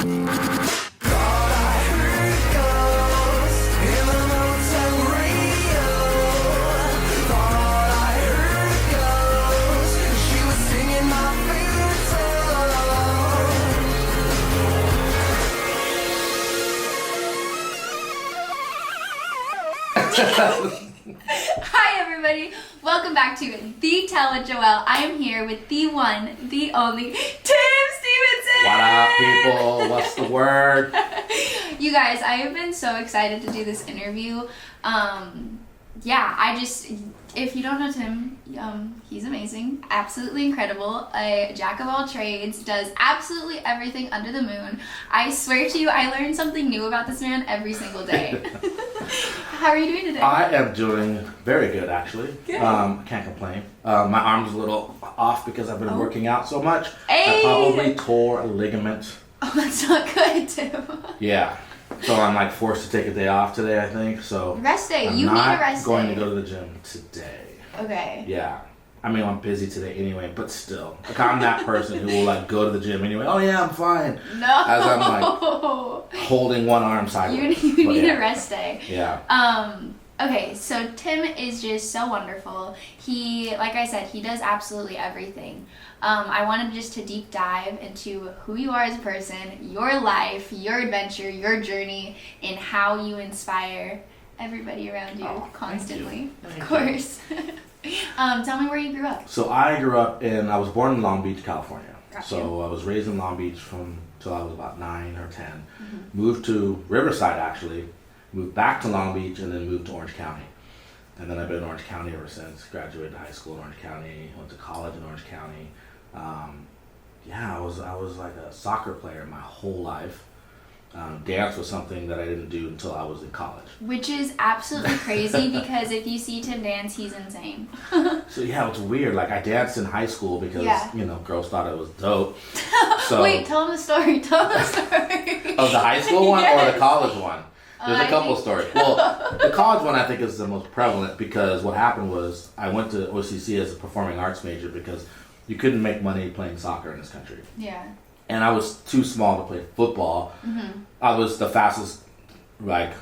Hi everybody, welcome back to The Tell with Joelle. I am here with the one, the only, Tim Stevenson! What up, people? What's the word? You guys, I have been so excited to do this interview. If you don't know Tim, he's amazing, absolutely incredible, a jack of all trades, does absolutely everything under the moon. I swear to you, I learn something new about this man every single day. How are you doing today? I am doing very good, actually. Good. Can't complain. My arm's a little off because I've been working out so much. Hey. I probably tore a ligament. Oh, that's not good, Tim. Yeah. So I'm like forced to take a day off today, I think. So Rest day. I'm You need not a rest going day. to go to the gym today. Okay. Yeah. I mean, I'm busy today anyway, but still. Like, I'm that person who will like go to the gym anyway. Oh yeah, I'm fine. No. As I'm like holding one arm sideways. You need a rest day. Yeah. Okay, so Tim is just so wonderful. He, like I said, he does absolutely everything. I wanted just to deep dive into who you are as a person, your life, your adventure, your journey, and how you inspire everybody around you constantly. Thank you. Of course. Tell me where you grew up. So I was born in Long Beach, California. Got So I was raised in Long Beach till I was about 9 or 10. Mm-hmm. Moved to Riverside, actually. Moved back to Long Beach and then moved to Orange County. And then I've been in Orange County ever since. Graduated high school in Orange County, went to college in Orange County. I was like a soccer player my whole life. Dance was something that I didn't do until I was in college. Which is absolutely crazy because if you see Tim dance, he's insane. So yeah, it's weird. Like I danced in high school because girls thought it was dope. So, wait, tell him the story. Tell him the story. Of the high school one Yes. or the college one? There's a couple stories. Well, the college one I think is the most prevalent because what happened was I went to OCC as a performing arts major because you couldn't make money playing soccer in this country. Yeah. And I was too small to play football. Mm-hmm. I was the fastest, wide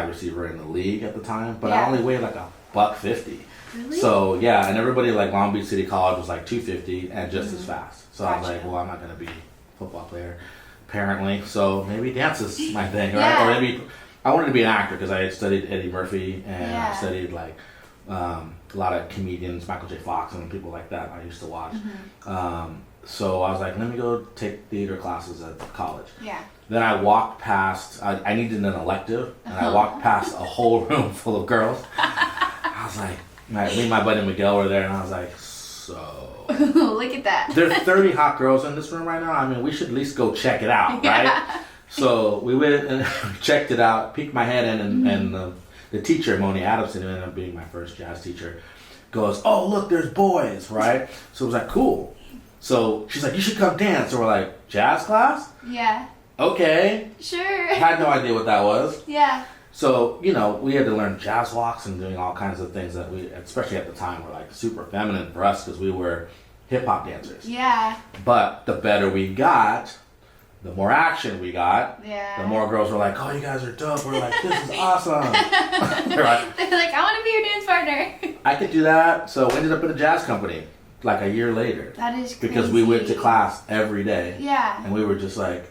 receiver in the league at the time, but I only weighed like $150. Really? So yeah, and everybody like Long Beach City College was like 250 and just as fast. So I was like, well, I'm not gonna be a football player, apparently. So maybe dance is my thing, right? Yeah. Or maybe I wanted to be an actor because I had studied Eddie Murphy and I studied like a lot of comedians, Michael J. Fox and people like that. I used to watch. Mm-hmm. So I was like, let me go take theater classes at college. Yeah. Then I walked past, I needed an elective, and I walked past a whole room full of girls. I was like, me and my buddy Miguel were there, and I was like, so. Look at that. There's 30 hot girls in this room right now. I mean, we should at least go check it out, right? So we went and checked it out, peeked my head in, and the teacher, Moni Adamson, who ended up being my first jazz teacher, goes, oh, look, there's boys, right? So it was like, cool. So she's like, you should come dance. So we're like, jazz class? Yeah. Okay. Sure. Had no idea what that was. Yeah. So, we had to learn jazz walks and doing all kinds of things that we, especially at the time, were like super feminine for us because we were hip hop dancers. Yeah. But the better we got, the more action we got. Yeah. The more girls were like, oh, you guys are dope. We're like, this is awesome. They're like, I want to be your dance partner. I could do that. So we ended up in a jazz company like a year later. That is crazy. Because we went to class every day. Yeah. And we were just like,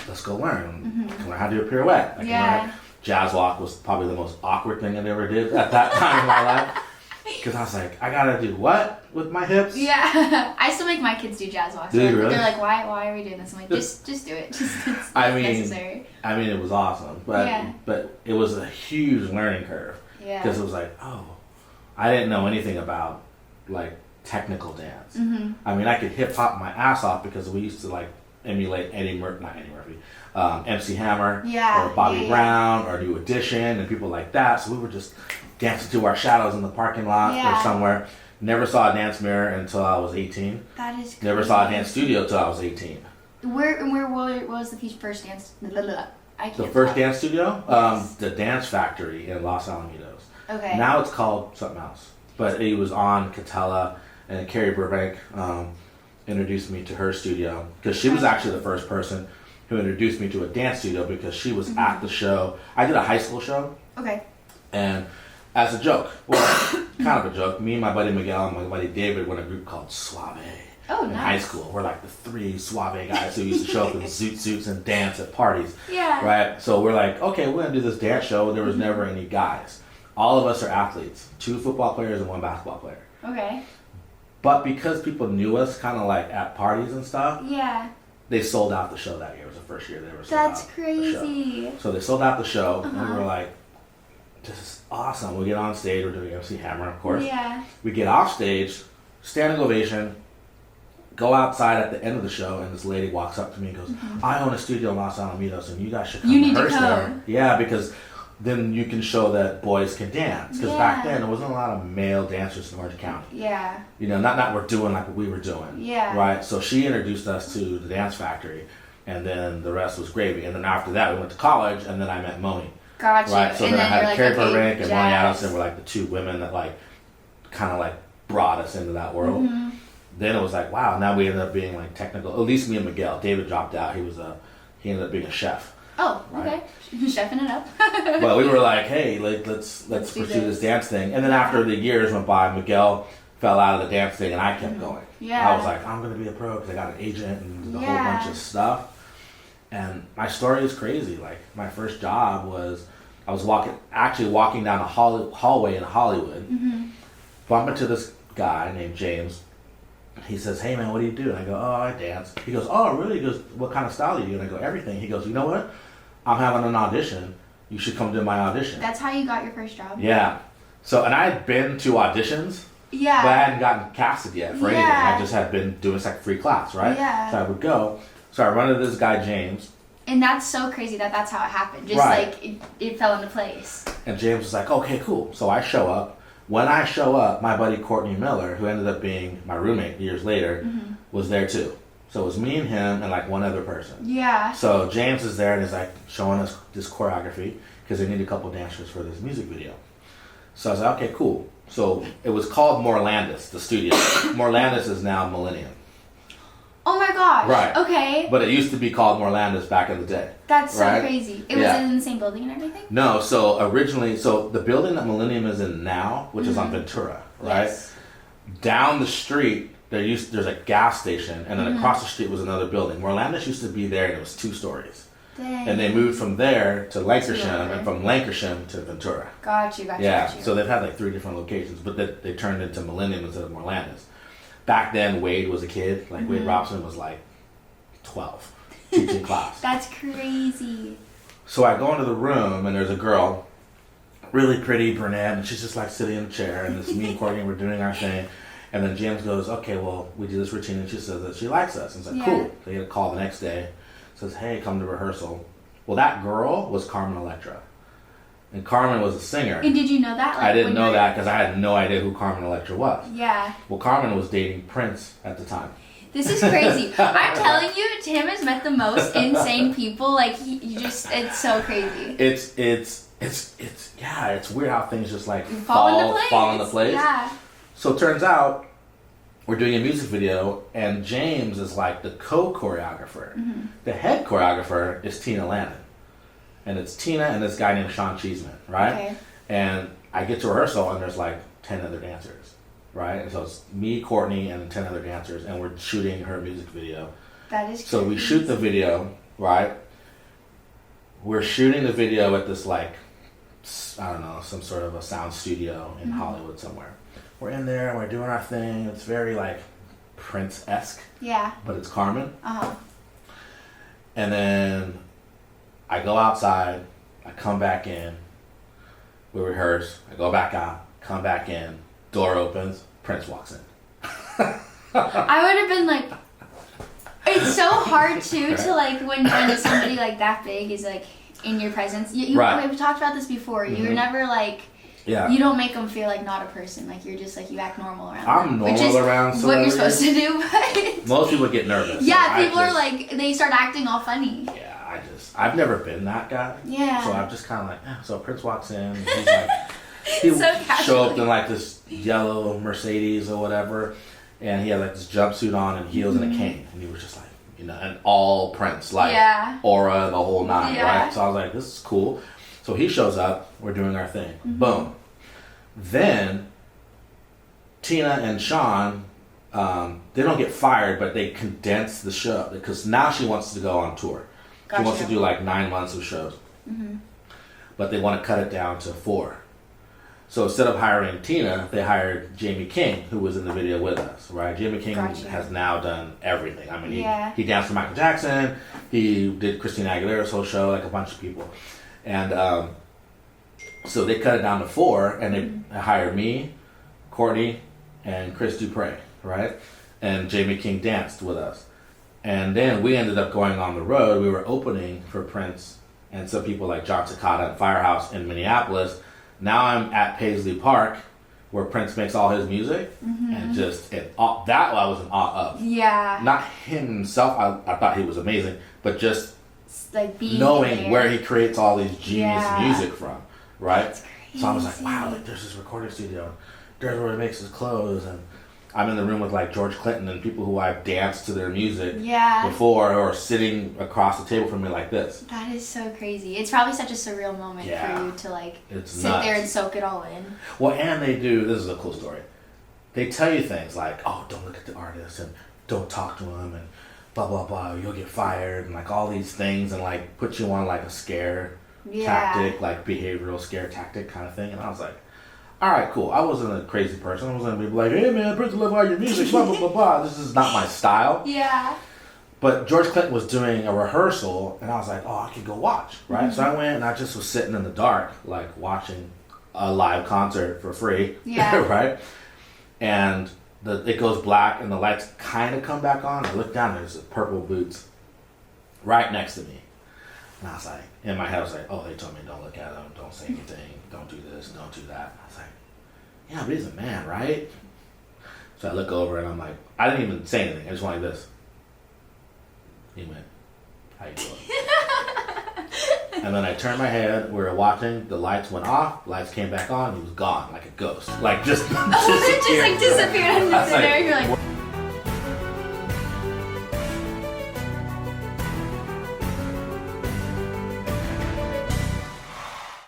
let's go learn. I can learn how to do a pirouette. I can learn. Jazz walk was probably the most awkward thing I ever did at that time in my life. Because I was like, I gotta do what with my hips? Yeah. I still make my kids do jazz walks. Do you really? They're like, why are we doing this? I'm like, just do it. It's necessary. I mean, it was awesome. But it was a huge learning curve. Yeah. Because it was like, I didn't know anything about like technical dance. Mm-hmm. I mean, I could hip hop my ass off because we used to like emulate MC Hammer or Bobby Brown or New Edition and people like that. So we were just dancing to our shadows in the parking lot or somewhere. Never saw a dance mirror until I was 18. That is crazy. Never saw a dance studio until I was 18. Where was the first dance? The first dance studio? Yes. The Dance Factory in Los Alamitos. Okay. Now it's called something else. But it was on Catella, and Carrie Burbank introduced me to her studio because she was actually the first person who introduced me to a dance studio because she was at the show. I did a high school show. Okay. And as a joke, well, kind of a joke, me and my buddy Miguel and my buddy David were in a group called Suave. Oh, in nice. high school. We're like the 3 Suave guys who used to show up in zoot suits and dance at parties. Yeah. Right? So we're like, okay, we're going to do this dance show. There was never any guys. All of us are athletes. 2 football players and 1 basketball player. Okay. But because people knew us kind of like at parties and stuff, Yeah. they sold out the show that year. It was the first year they were sold That's out crazy. the show. So they sold out the show, and we were like, this is awesome. We get on stage, we're doing MC Hammer, of course. Yeah. We get off stage, standing ovation, go outside at the end of the show, and this lady walks up to me and goes, I own a studio in Los Alamitos, and you guys should come You need to rehearse there. come. Yeah, because then you can show that boys can dance. Because back then, there wasn't a lot of male dancers in Orange County. Yeah. You know, not we're doing like what we were doing. Yeah. Right? So she introduced us to the Dance Factory, and then the rest was gravy. And then after that, we went to college, and then I met Moni. Gotcha. Right? So and then I had you're Carrie like, okay, Burbank and Moni jazz. Addison were like the 2 women that like kind of like brought us into that world. Then it was like, wow, now we ended up being like technical. At least me and Miguel. David dropped out. He ended up being a chef. Oh, Right. okay. Chefing it up. But we were like, hey, like, let's do pursue this. this dance thing. And then after the years went by, Miguel fell out of the dance thing, and I kept going. Yeah. I was like, I'm gonna be a pro because I got an agent and a whole Yeah. bunch of stuff. And my story is crazy. Like my first job was I was walking down a hallway in Hollywood, bump into this guy named James. He says, hey man, what do you do? And I go, oh, I dance. He goes, oh really? He goes, what kind of style do you do? And I go, everything. He goes, you know what? I'm having an audition. You should come to my audition. That's how you got your first job? Yeah. So, and I had been to auditions, Yeah. but I hadn't gotten casted yet for anything. I just had been doing this like free class, right? Yeah. So I would go. So I run into this guy, James. And that's so crazy that that's how it happened. Just Right. like it fell into place. And James was like, okay, cool. So I show up. When I show up, my buddy Courtney Miller, who ended up being my roommate years later, was there too. So it was me and him and like one other person. Yeah. So James is there and is like showing us this choreography because they need a couple dancers for this music video. So I was like, okay, cool. So it was called Morlandis, the studio. Morlandis is now Millennium. Oh my gosh. Right. Okay. But it used to be called Morlandis back in the day. That's so right? crazy. It Yeah. was in the same building and everything? No, so originally, the building that Millennium is in now, which is on Ventura, right? Yes. Down the street, there's a gas station, and then across the street was another building. Morlandis used to be there, and it was 2 stories. Dang. And they moved from there to Lancashire, over. and from Lancashire to Ventura. Got you. Yeah, Got you. so they've had like 3 different locations, but they turned into Millennium instead of Morlandis. Back then, Wade was a kid. Like Wade Robson was like 12, teaching class. That's crazy. So I go into the room, and there's a girl, really pretty brunette, and she's just like sitting in a chair, and it's me and Courtney, we're doing our thing. And then James goes, okay, well, we do this routine, and she says that she likes us. And it's like, cool. So he had a call the next day, says, hey, come to rehearsal. Well, that girl was Carmen Electra. And Carmen was a singer. And did you know that? Like, I didn't when know you were- that because I had no idea who Carmen Electra was. Yeah. Well, Carmen was dating Prince at the time. This is crazy. I'm telling you, Tim has met the most insane people. Like, it's so crazy. It's weird how things just like Fall into place. Yeah. So it turns out we're doing a music video, and James is like the co-choreographer. The head choreographer is Tina Landon. And it's Tina and this guy named Sean Cheeseman, right? Okay. And I get to rehearsal, and there's like 10 other dancers, right? And so it's me, Courtney, and 10 other dancers, and we're shooting her music video. That is crazy. So we shoot the video, right? We're shooting the video at this like, I don't know, some sort of a sound studio in Hollywood somewhere. We're in there, we're doing our thing. It's very like Prince-esque. Yeah. But it's Carmen. Uh-huh. And then I go outside, I come back in, we rehearse, I go back out, come back in, door opens, Prince walks in. I would have been like, it's so hard too to like when somebody like that big is like in your presence. Right. We've talked about this before. You're never like, Yeah. you don't make them feel like not a person. Like you're just like, you act normal around I'm them. normal Which is around what you're celebrities. supposed to do. But Most people get nervous. yeah, Like, people are like, they start acting all funny. Yeah, I've never been that guy. Yeah. So I'm just kind of like, so Prince walks in, and he's like, he So show up casually. in like this yellow Mercedes or whatever, and he had like this jumpsuit on and heels and a cane, and he was just like, you know, and all Prince, like aura, the whole nine, right? So I was like, this is cool. So he shows up, we're doing our thing. Boom. Then Tina and Sean, they don't get fired, but they condense the show because now she wants to go on tour. She wants to do like 9 months of shows. But they want to cut it down to 4. So instead of hiring Tina, they hired Jamie King, who was in the video with us, right? Jamie King has now done everything. I mean, he danced for Michael Jackson. He did Christina Aguilera's whole show, like a bunch of people. And so they cut it down to 4, and they hired me, Courtney, and Chris Dupre, right? And Jamie King danced with us. And then we ended up going on the road. We were opening for Prince and some people like John Takata and Firehouse in Minneapolis. Now I'm at Paisley Park, where Prince makes all his music, and just that I was in awe of. Yeah. Not him himself. I thought he was amazing, but just like knowing where he creates all these genius music from, right? So I was like, wow, like there's this recording studio. There's where he makes his clothes, and I'm in the room with like George Clinton and people who I've danced to their music before, or sitting across the table from me like this. That is so crazy. It's probably such a surreal moment for you to like sit there and soak it all in. Well, and they do, this is a cool story. They tell you things like, oh, don't look at the artist and don't talk to him and blah, blah, blah, you'll get fired and like all these things, and like put you on like a scare tactic, like behavioral scare tactic kind of thing. And I was like, all right, cool. I wasn't a crazy person. I wasn't going to be like, hey, man, Prince, I love all your music, blah, blah, blah, blah. This is not my style. Yeah. But George Clinton was doing a rehearsal, and I was like, oh, I could go watch, right? So I went, and I just was sitting in the dark, like, watching a live concert for free, right? And it goes black, and the lights kind of come back on. I look down, and there's purple boots right next to me. And I was like, in my head, I was like, oh, they told me don't look at him, don't say anything, don't do this, don't do that. I was like, yeah, but he's a man, right? So I look over and I'm like, I didn't even say anything. I just went like this. He went, how you doing? And then I turned my head, we were watching, the lights went off, lights came back on, he was gone, like a ghost. Like just disappeared. Just like disappeared under thin air. You're like...